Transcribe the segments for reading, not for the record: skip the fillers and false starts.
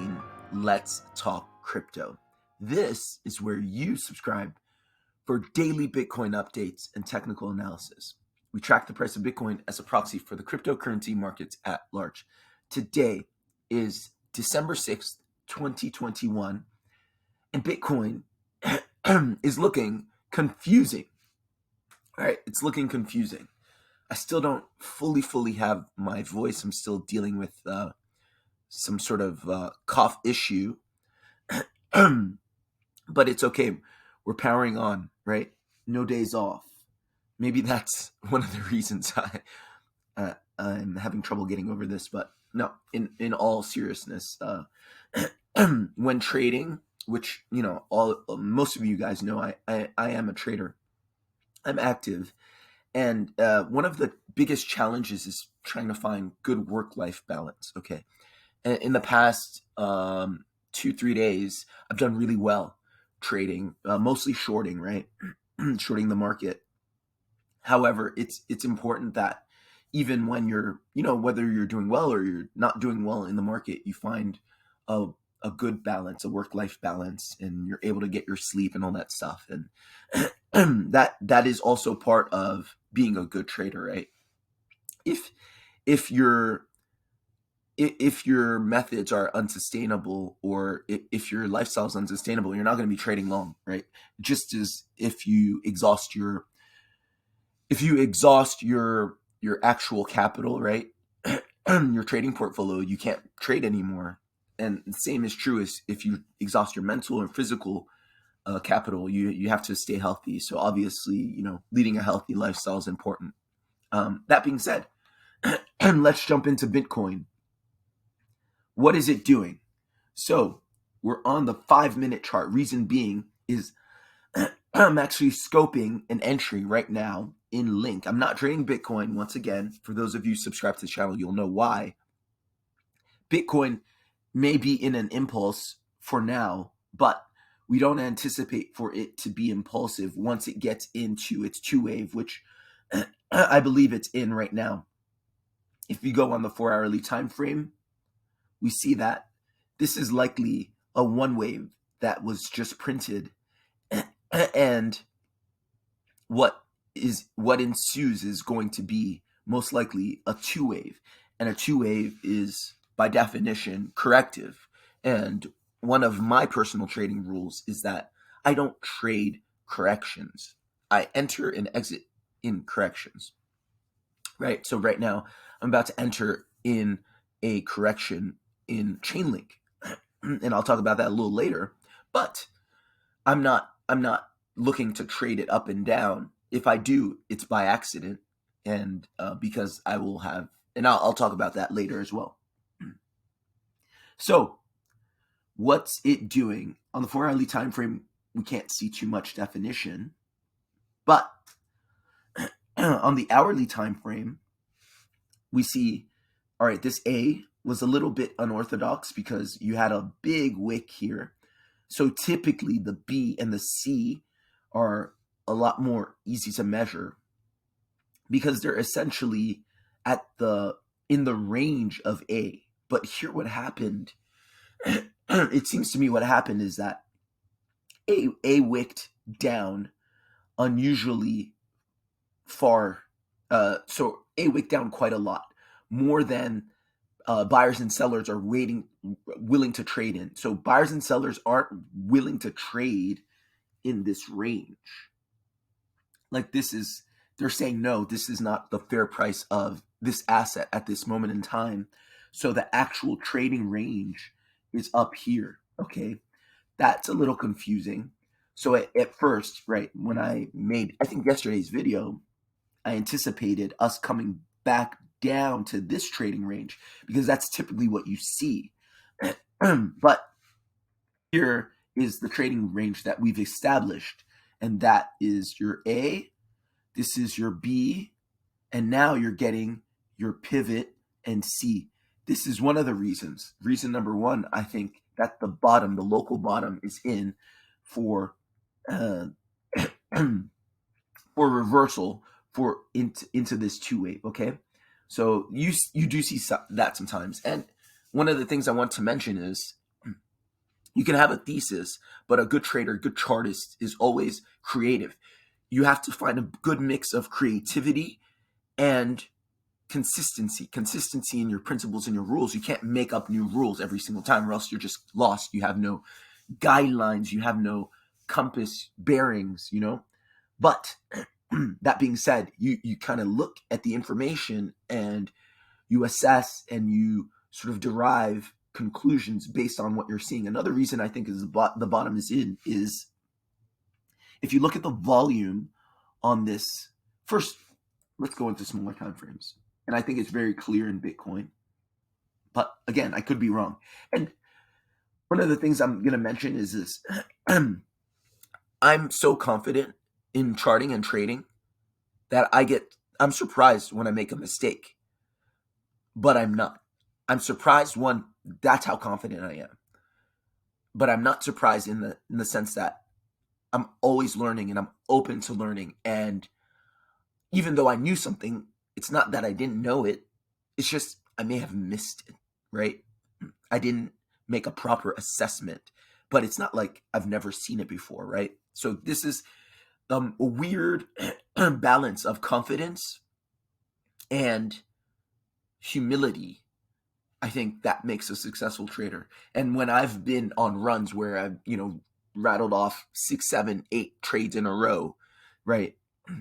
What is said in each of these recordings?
seen Let's Talk Crypto. This is where you subscribe for daily Bitcoin updates and technical analysis. We track the price of Bitcoin as a proxy for the cryptocurrency markets at large. Today is December 6th, 2021, and Bitcoin is looking confusing. All right, it's looking confusing. I still don't fully have my voice. I'm still dealing with some sort of cough issue, but it's okay. We're powering on, right? No days off. Maybe that's one of the reasons I'm having trouble getting over this. But no, in all seriousness, when trading, which most of you guys know, I am a trader. I'm active. And one of the biggest challenges is trying to find good work-life balance, okay? In the past 2-3 days, I've done really well trading, mostly shorting, right? Shorting the market. However, it's important that even when you're, whether you're doing well or you're not doing well in the market, you find a good balance, a work-life balance, and you're able to get your sleep and all that stuff. And that is also part of being a good trader, right? If your methods are unsustainable, or if your lifestyle is unsustainable, you're not going to be trading long, right? Just as if you exhaust your actual capital, right? Your trading portfolio, you can't trade anymore. And the same is true as if you exhaust your mental or physical capital, you have to stay healthy. So obviously, leading a healthy lifestyle is important. That being said, let's jump into Bitcoin. What is it doing? So we're on the 5-minute chart. Reason being is I'm actually scoping an entry right now in Link. I'm not trading Bitcoin. Once again, for those of you subscribed to the channel, you'll know why. Bitcoin may be in an impulse for now, but we don't anticipate for it to be impulsive once it gets into its 2-wave, which I believe it's in right now. If we go on the 4-hourly time frame, we see that this is likely a 1-wave that was just printed, and what ensues is going to be most likely a 2-wave, and a 2-wave is by definition corrective. And one of my personal trading rules is that I don't trade corrections. I enter and exit in corrections, right? So right now I'm about to enter in a correction in Chainlink, and I'll talk about that a little later. But I'm not looking to trade it up and down. If I do, it's by accident, and because I will have, and I'll talk about that later as well. So what's it doing? On the 4-hourly time frame, we can't see too much definition, but on the hourly time frame, we see, all right, this A was a little bit unorthodox because you had a big wick here. So typically the B and the C are a lot more easy to measure because they're essentially in the range of A. But here what happened, it seems to me what happened is that A wicked down unusually far. So A wicked down quite a lot, more than buyers and sellers are willing to trade in. So buyers and sellers aren't willing to trade in this range. Like they're saying, no, this is not the fair price of this asset at this moment in time. So the actual trading range is up here. Okay. That's a little confusing. So at first, right, when I made, I think yesterday's video, I anticipated us coming back down to this trading range because that's typically what you see. But here is the trading range that we've established, and that is your A, this is your B, and now you're getting your pivot and C. This is one of the reasons. Reason number one, I think that the local bottom is in for reversal into this 2-wave, okay? So you do see that sometimes. And one of the things I want to mention is You can have a thesis, but a good trader, good chartist is always creative. You have to find a good mix of creativity and consistency in your principles and your rules. You can't make up new rules every single time, or else you're just lost. You have no guidelines, you have no compass bearings, But that being said, you kind of look at the information and you assess and you sort of derive conclusions based on what you're seeing. Another reason I think is the bottom is in is if you look at the volume on this. First, let's go into smaller time frames. And I think it's very clear in Bitcoin. But again, I could be wrong. And one of the things I'm going to mention is this. I'm so confident in charting and trading that I'm surprised when I make a mistake, but I'm not. I'm surprised that's how confident I am. But I'm not surprised in the sense that I'm always learning and I'm open to learning. And even though I knew something, it's not that I didn't know it. It's just I may have missed it, right? I didn't make a proper assessment, but it's not like I've never seen it before, right? So this is a weird balance of confidence and humility. I think that makes a successful trader. And when I've been on runs where I've, rattled off 6, 7, 8 trades in a row, right?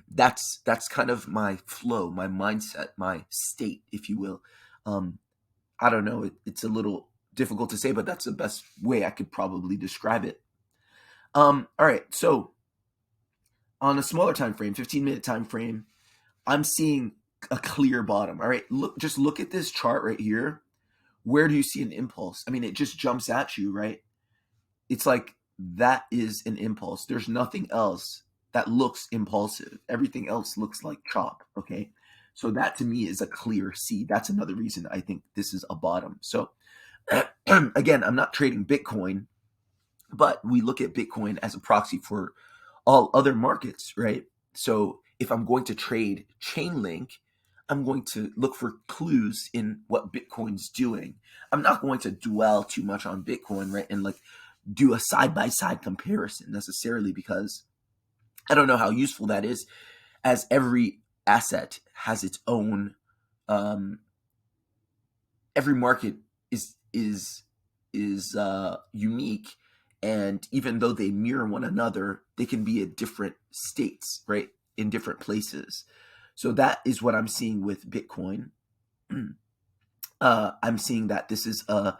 That's kind of my flow, my mindset, my state, if you will. I don't know. It's a little difficult to say, but that's the best way I could probably describe it. All right. So on a smaller time frame, 15-minute time frame, I'm seeing a clear bottom. All right. Just look at this chart right here. Where do you see an impulse? I mean, it just jumps at you, right? It's like that is an impulse. There's nothing else that looks impulsive. Everything else looks like chop, okay? So that to me is a clear C. That's another reason I think this is a bottom. So again, I'm not trading Bitcoin, but we look at Bitcoin as a proxy for all other markets, right? So if I'm going to trade Chainlink, I'm going to look for clues in what Bitcoin's doing. I'm not going to dwell too much on Bitcoin, right? And do a side-by-side comparison necessarily, because I don't know how useful that is, as every asset has its own, every market is unique, and even though they mirror one another, they can be at different states, right, in different places. So that is what I'm seeing with Bitcoin. I'm seeing that this is a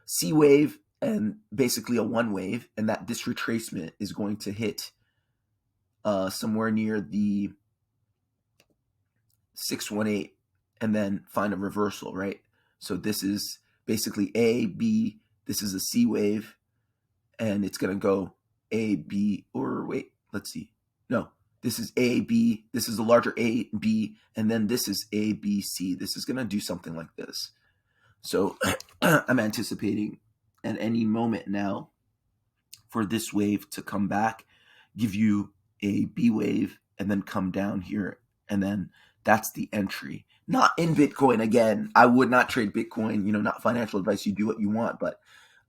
C wave and basically a one wave, and that this retracement is going to hit somewhere near the 618 and then find a reversal, right? So this is basically A, B, this is a C wave, and it's going to go A, B, or wait, let's see. No, this is A, B, this is a larger A, B, and then this is A, B, C. This is going to do something like this. So I'm anticipating at any moment now for this wave to come back, give you a B wave, and then come down here. And then that's the entry. Not in Bitcoin again. I would not trade Bitcoin, not financial advice. You do what you want. But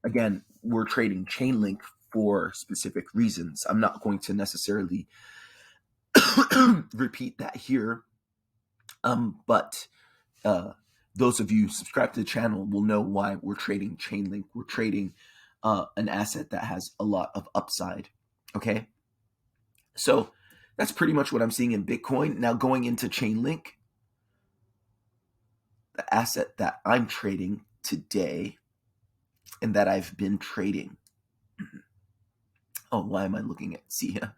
again, we're trading Chainlink for specific reasons. I'm not going to necessarily repeat that here. But those of you subscribe to the channel will know why we're trading Chainlink. We're trading an asset that has a lot of upside. Okay. So that's pretty much what I'm seeing in Bitcoin. Now going into Chainlink, the asset that I'm trading today and that I've been trading. Oh, why am I looking at Sia?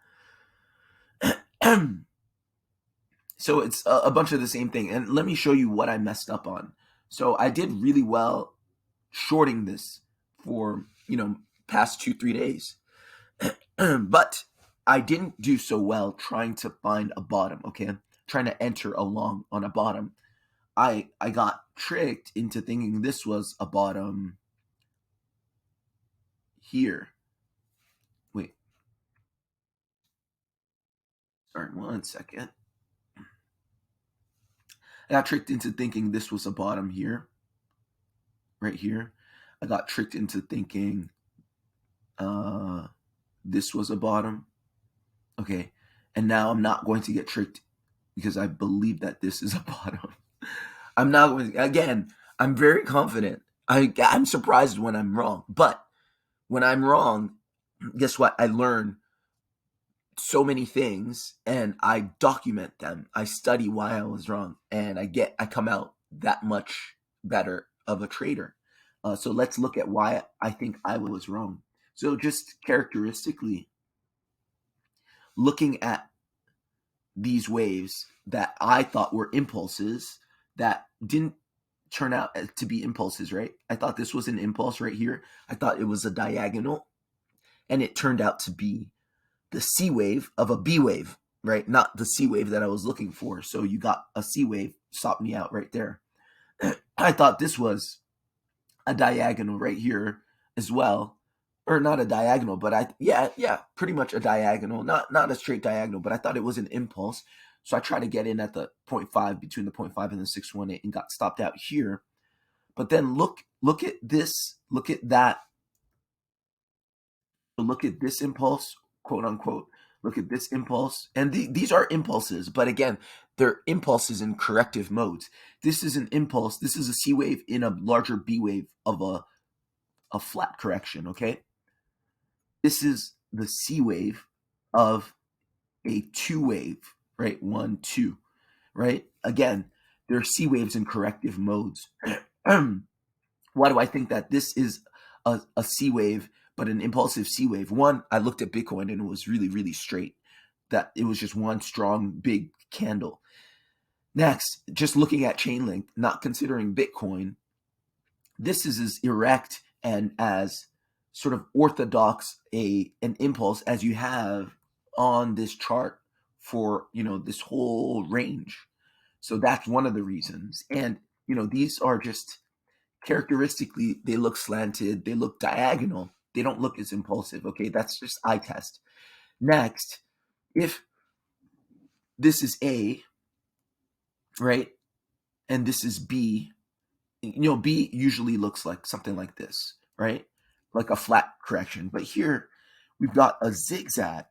So it's a bunch of the same thing. And let me show you what I messed up on. So I did really well shorting this for, past 2-3 days. But I didn't do so well trying to find a bottom, okay? Trying to enter along on a bottom. I got tricked into thinking this was a bottom here. Wait. Sorry, 1 second. I got tricked into thinking this was a bottom here. Right here. I got tricked into thinking This was a bottom. Okay. And now I'm not going to get tricked because I believe that this is a bottom. I'm not going to, again, I'm very confident. I'm surprised when I'm wrong. But when I'm wrong, guess what? I learn so many things and I document them. I study why I was wrong and I come out that much better of a trader. So let's look at why I think I was wrong. So just characteristically, looking at these waves that I thought were impulses that didn't turn out to be impulses, right? I thought this was an impulse right here. I thought it was a diagonal, and it turned out to be the C wave of a B wave, right? Not the C wave that I was looking for. So you got a C wave, stopped me out right there. I thought this was a diagonal right here as well, or not a diagonal, but pretty much a diagonal, not a straight diagonal, but I thought it was an impulse. So I tried to get in at the 0.5, between the 0.5 and the 618, and got stopped out here. But then look at this, look at that, look at this impulse, quote unquote. Look at this impulse, and these are impulses, but again, they're impulses in corrective modes. This is an impulse. This is a C wave in a larger B wave of a flat correction. Okay, this is the C wave of a two wave, right? 1, 2, right? Again, there are C waves in corrective modes. Why do I think that this is a C wave, but an impulsive C wave? One, I looked at Bitcoin and it was really, really straight. That it was just one strong, big candle. Next, just looking at Chainlink, not considering Bitcoin, this is as erect and as sort of orthodox an impulse as you have on this chart for this whole range. So that's one of the reasons. And these are just characteristically, they look slanted, they look diagonal, they don't look as impulsive. Okay, that's just eye test. Next, if this is A, right, and this is B, B usually looks like something like this, right? Like a flat correction. But here we've got a zigzag.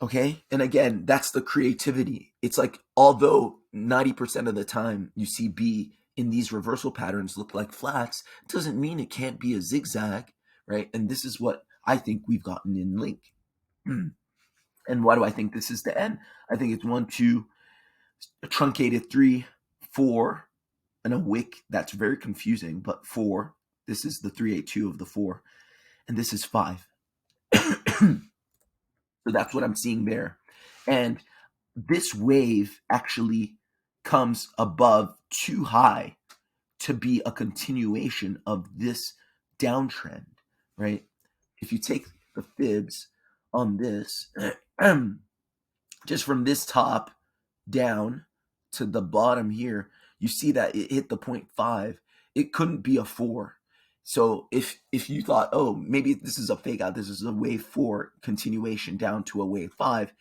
Okay. And again, that's the creativity. It's like, although 90% of the time you see B in these reversal patterns look like flats, it doesn't mean it can't be a zigzag, right? And this is what I think we've gotten in Link. And why do I think this is the end? I think it's 1, 2, a truncated 3, 4, and a wick that's very confusing, but 4. This is the 382 of the 4, and this is 5. So that's what I'm seeing there. And this wave actually comes above too high to be a continuation of this downtrend, right? If you take the fibs on this, just from this top down to the bottom here, you see that it hit the 0.5. It couldn't be a 4. So if you thought, oh, maybe this is a fake out, this is a wave 4 continuation down to a wave 5,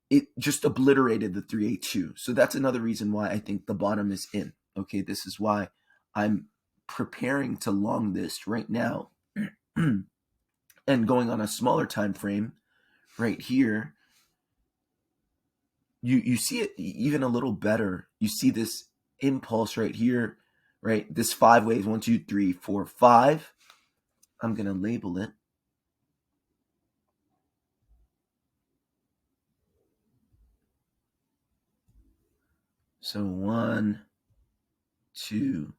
it just obliterated the 382. So that's another reason why I think the bottom is in. Okay, this is why I'm preparing to long this right now. And going on a smaller time frame right here, you see it even a little better. You see this impulse right here, right? This 5 waves, 1, 2, 3, 4, 5. I'm going to label it. So 1, 2,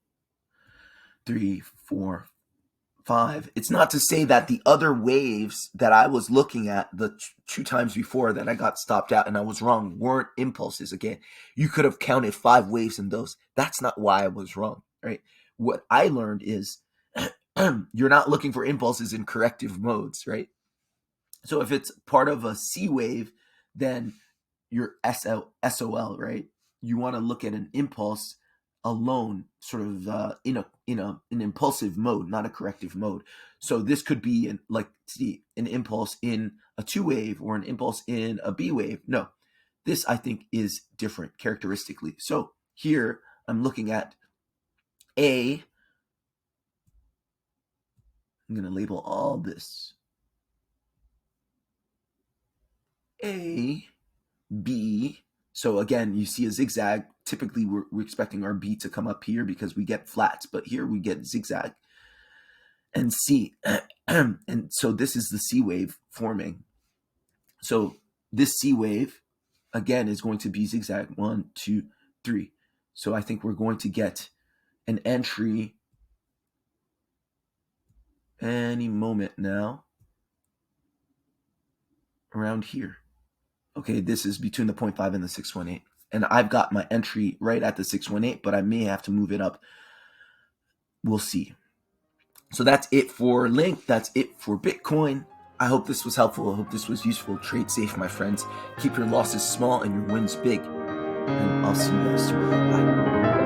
3, 4, 5. It's not to say that the other waves that I was looking at the 2 times before that I got stopped out and I was wrong weren't impulses. Again, you could have counted 5 waves in those. That's not why I was wrong, right? What I learned is you're not looking for impulses in corrective modes, right? So if it's part of a C wave, then you're SOL, right? You want to look at an impulse alone, sort of in an impulsive mode, not a corrective mode. So this could be an impulse in a 2 wave or an impulse in a B wave. No, this I think is different characteristically. So here I'm looking at A. I'm going to label all this A, B. So again, you see a zigzag. Typically, we're expecting our B to come up here because we get flats, but here we get zigzag. And C. And so this is the C wave forming. So this C wave, again, is going to be zigzag 1, 2, 3. So I think we're going to get an entry any moment now around here. Okay, this is between the 0.5 and the 618. And I've got my entry right at the 618, but I may have to move it up. We'll see. So that's it for Link. That's it for Bitcoin. I hope this was helpful. I hope this was useful. Trade safe, my friends. Keep your losses small and your wins big. And I'll see you guys tomorrow. Bye.